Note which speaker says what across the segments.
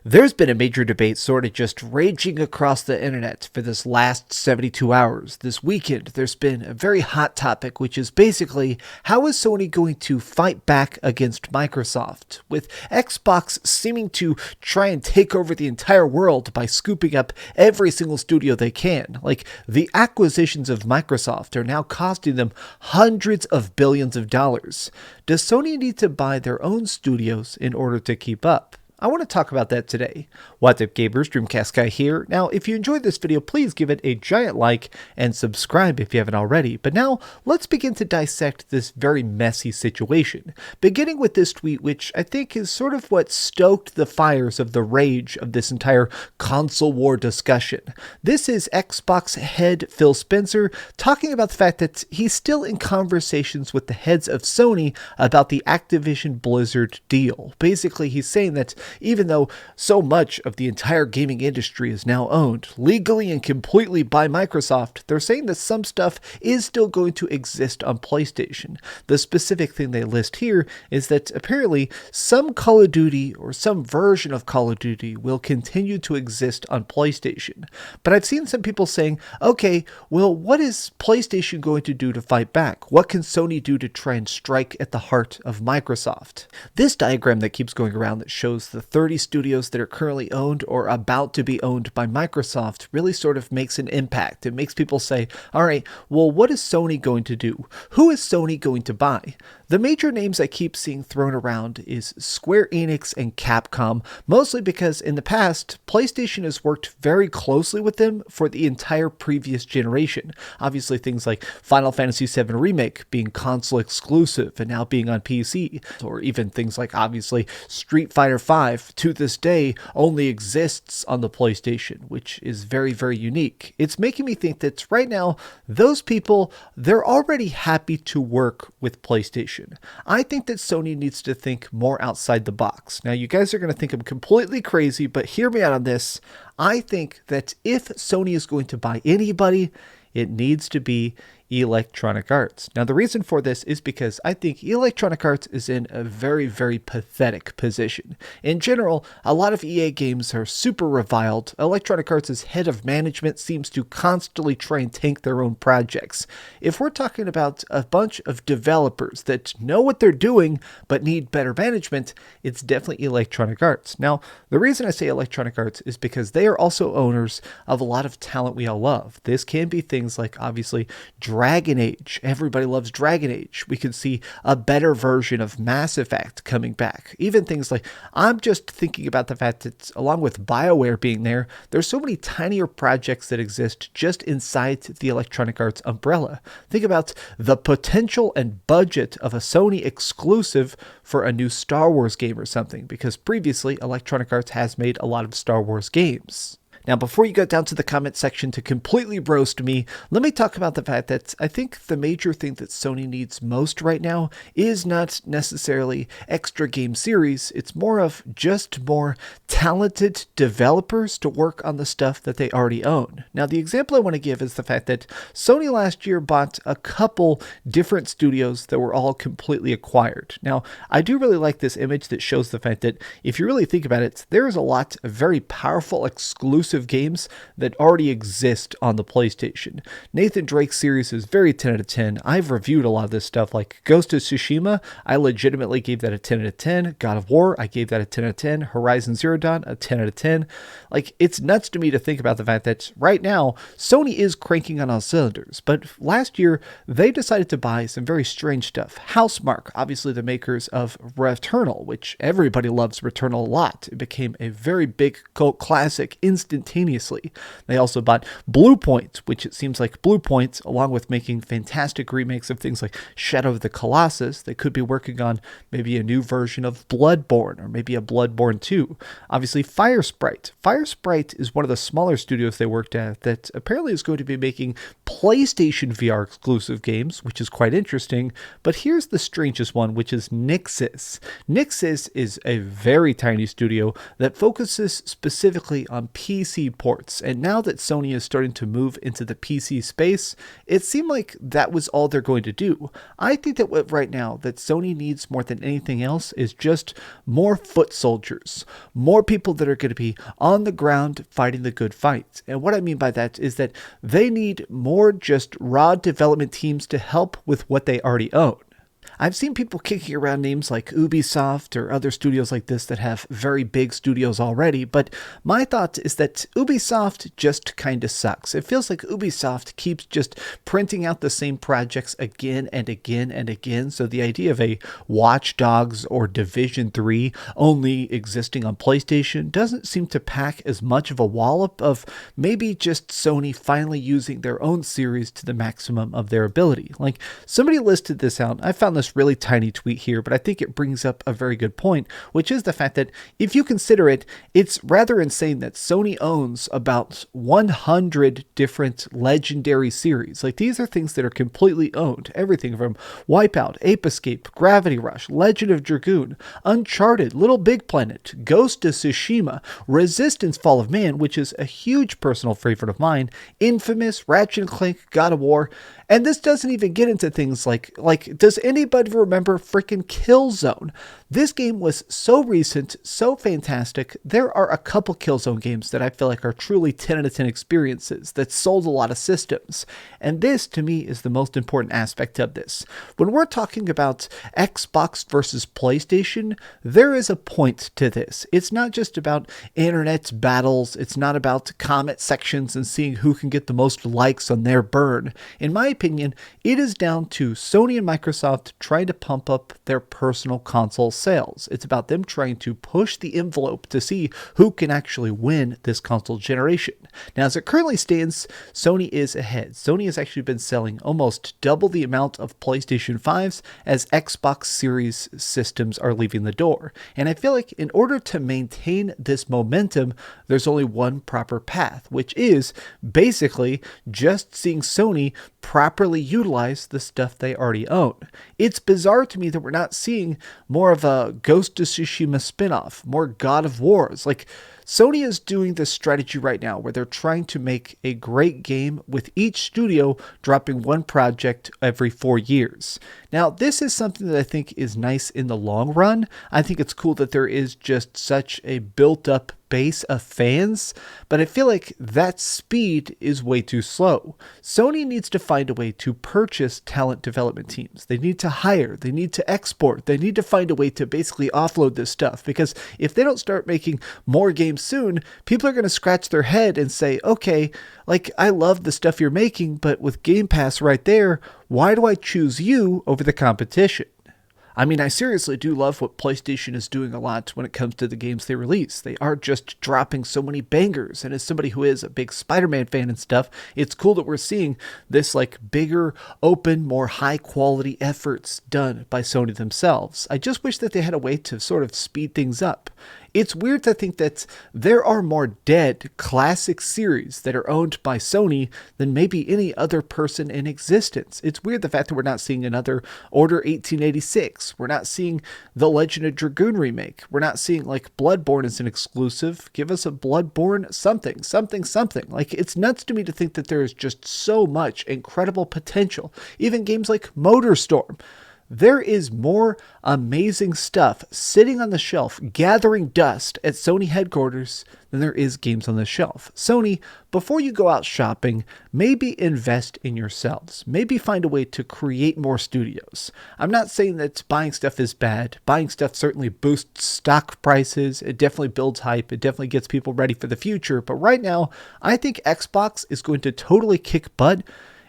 Speaker 1: There's been a major debate sort of just raging across the internet for this last 72 hours. This weekend, there's been a very hot topic, which is basically how is Sony going to fight back against Microsoft, with Xbox seeming to try and take over the entire world by scooping up every single studio they can. Like, the acquisitions of Microsoft are now costing them hundreds of billions of dollars. Does Sony need to buy their own studios in order to keep up? I want to talk about that today. What's up, gamers? DreamcastGuy here. Now, if you enjoyed this video, please give it a giant like and subscribe if you haven't already. But now, let's begin to dissect this very messy situation. Beginning with this tweet, which I think is sort of what stoked the fires of the rage of this entire console war discussion. This is Xbox head Phil Spencer talking about the fact that he's still in conversations with the heads of Sony about the Activision Blizzard deal. Basically, he's saying that even though so much of the entire gaming industry is now owned legally and completely by Microsoft, they're saying that some stuff is still going to exist on PlayStation. The specific thing they list here is that apparently some Call of Duty or some version of Call of Duty will continue to exist on PlayStation. But I've seen some people saying, okay, well, what is PlayStation going to do to fight back? What can Sony do to try and strike at the heart of Microsoft? This diagram that keeps going around that shows the 30 studios that are currently owned or about to be owned by Microsoft really sort of makes an impact. It makes people say, all right, well, what is Sony going to do? Who is Sony going to buy? The major names I keep seeing thrown around is Square Enix and Capcom, mostly because in the past, PlayStation has worked very closely with them for the entire previous generation. Obviously, things like Final Fantasy VII Remake being console exclusive and now being on PC, or even things like, obviously, Street Fighter V to this day only exists on the PlayStation, which is very, very unique. It's making me think that right now, those people, they're already happy to work with PlayStation. I think that Sony needs to think more outside the box. Now, you guys are going to think I'm completely crazy, but hear me out on this. I think that if Sony is going to buy anybody, it needs to be Electronic Arts. Now, the reason for this is because I think Electronic Arts is in a very, very pathetic position. In general, a lot of EA games are super reviled. Electronic Arts' head of management seems to constantly try and tank their own projects. If we're talking about a bunch of developers that know what they're doing but need better management, it's definitely Electronic Arts. Now, the reason I say Electronic Arts is because they are also owners of a lot of talent we all love. This can be things like, obviously, Dragon Age. Everybody loves Dragon Age. We could see a better version of Mass Effect coming back. Even things like, I'm just thinking about the fact that along with BioWare being there, there's so many tinier projects that exist just inside the Electronic Arts umbrella. Think about the potential and budget of a Sony exclusive for a new Star Wars game or something, because previously Electronic Arts has made a lot of Star Wars games. Now, before you go down to the comment section to completely roast me, let me talk about the fact that I think the major thing that Sony needs most right now is not necessarily extra game series. It's more of just more talented developers to work on the stuff that they already own. Now, the example I want to give is the fact that Sony last year bought a couple different studios that were all completely acquired. Now, I do really like this image that shows the fact that if you really think about it, there is a lot of very powerful exclusive games that already exist on the PlayStation. Nathan Drake's series is very 10 out of 10. I've reviewed a lot of this stuff, like Ghost of Tsushima. I legitimately gave that a 10 out of 10. God of War, I gave that a 10 out of 10. Horizon Zero Dawn, a 10 out of 10. Like, it's nuts to me to think about the fact that right now, Sony is cranking on all cylinders, but last year, they decided to buy some very strange stuff. Housemarque, obviously the makers of Returnal, which everybody loves Returnal a lot. It became a very big cult classic instantaneously. They also bought Bluepoint, which it seems like Bluepoint, along with making fantastic remakes of things like Shadow of the Colossus, they could be working on maybe a new version of Bloodborne or maybe a Bloodborne 2. Obviously, Firesprite. Firesprite is one of the smaller studios they worked at that apparently is going to be making PlayStation VR exclusive games, which is quite interesting. But here's the strangest one, which is Nixxes. Nixxes is a very tiny studio that focuses specifically on PC ports. And now that Sony is starting to move into the PC space, it seemed like that was all they're going to do. I think that what right now that Sony needs more than anything else is just more foot soldiers, more people that are going to be on the ground fighting the good fight. And what I mean by that is that they need more just raw development teams to help with what they already own. I've seen people kicking around names like Ubisoft or other studios like this that have very big studios already, but my thought is that Ubisoft just kind of sucks. It feels like Ubisoft keeps just printing out the same projects again and again and again, so the idea of a Watch Dogs or Division 3 only existing on PlayStation doesn't seem to pack as much of a wallop of maybe just Sony finally using their own series to the maximum of their ability. Like, somebody listed this out. I found this really tiny tweet here, but I think it brings up a very good point, which is the fact that if you consider it, it's rather insane that Sony owns about 100 different legendary series. Like, these are things that are completely owned. Everything from Wipeout, Ape Escape, Gravity Rush, Legend of Dragoon, Uncharted, Little Big Planet, Ghost of Tsushima, Resistance Fall of Man, which is a huge personal favorite of mine, Infamous, Ratchet & Clank, God of War. And this doesn't even get into things like does anybody remember freaking Killzone? This game was so recent, so fantastic. There are a couple Killzone games that I feel like are truly 10 out of 10 experiences that sold a lot of systems. And this, to me, is the most important aspect of this. When we're talking about Xbox versus PlayStation, there is a point to this. It's not just about internet battles. It's not about comment sections and seeing who can get the most likes on their burn. In my opinion, it is down to Sony and Microsoft trying to pump up their personal console sales. It's about them trying to push the envelope to see who can actually win this console generation. Now, as it currently stands, Sony is ahead. Sony has actually been selling almost double the amount of PlayStation 5s as Xbox Series systems are leaving the door. And I feel like in order to maintain this momentum, there's only one proper path, which is basically just seeing Sony properly utilize the stuff they already own. It's bizarre to me that we're not seeing more of a Ghost of Tsushima spinoff, more God of Wars. Like, Sony is doing this strategy right now where they're trying to make a great game with each studio dropping one project every 4 years. Now, this is something that I think is nice in the long run. I think it's cool that there is just such a built-up base of fans, but I feel like that speed is way too slow. Sony needs to find a way to purchase talent development teams. They need to hire, they need to export, they need to find a way to basically offload this stuff, because if they don't start making more games soon, people are going to scratch their head and say, okay, like, I love the stuff you're making, but with Game Pass right there, why do I choose you over the competition? I mean, I seriously do love what PlayStation is doing a lot when it comes to the games they release. They are just dropping so many bangers, and as somebody who is a big Spider-Man fan and stuff, it's cool that we're seeing this like bigger, open, more high-quality efforts done by Sony themselves. I just wish that they had a way to sort of speed things up. It's weird to think that there are more dead classic series that are owned by Sony than maybe any other person in existence. It's weird the fact that we're not seeing another Order 1886. We're not seeing the Legend of Dragoon remake. We're not seeing like Bloodborne as an exclusive. Give us a Bloodborne something. Like, it's nuts to me to think that there is just so much incredible potential. Even games like MotorStorm. There is more amazing stuff sitting on the shelf, gathering dust at Sony headquarters than there is games on the shelf. Sony, before you go out shopping, maybe invest in yourselves. Maybe find a way to create more studios. I'm not saying that buying stuff is bad. Buying stuff certainly boosts stock prices. It definitely builds hype. It definitely gets people ready for the future. But right now, I think Xbox is going to totally kick butt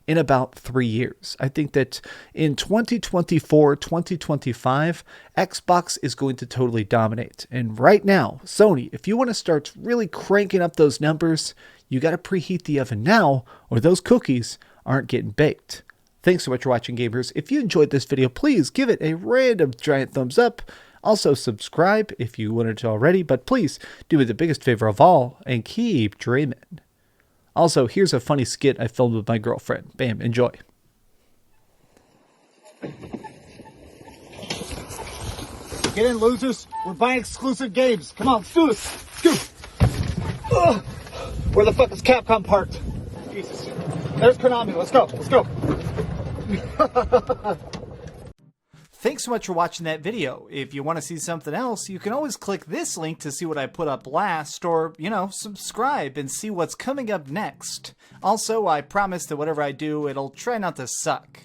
Speaker 1: in about 3 years. I think that in 2024, 2025, Xbox is going to totally dominate. And right now, Sony, if you want to start really cranking up those numbers, you got to preheat the oven now, or those cookies aren't getting baked. Thanks so much for watching, gamers. If you enjoyed this video, please give it a random giant thumbs up. Also, subscribe if you wanted to already, but please do me the biggest favor of all and keep dreaming. Also, here's a funny skit I filmed with my girlfriend. Bam, enjoy.
Speaker 2: Get in, losers. We're buying exclusive games. Come on, let's do this. Let's go. Ugh. Where the fuck is Capcom parked? Jesus. There's Konami. Let's go. Let's go.
Speaker 3: Thanks so much for watching that video. If you want to see something else, you can always click this link to see what I put up last, or, subscribe and see what's coming up next. Also, I promise that whatever I do, it'll try not to suck.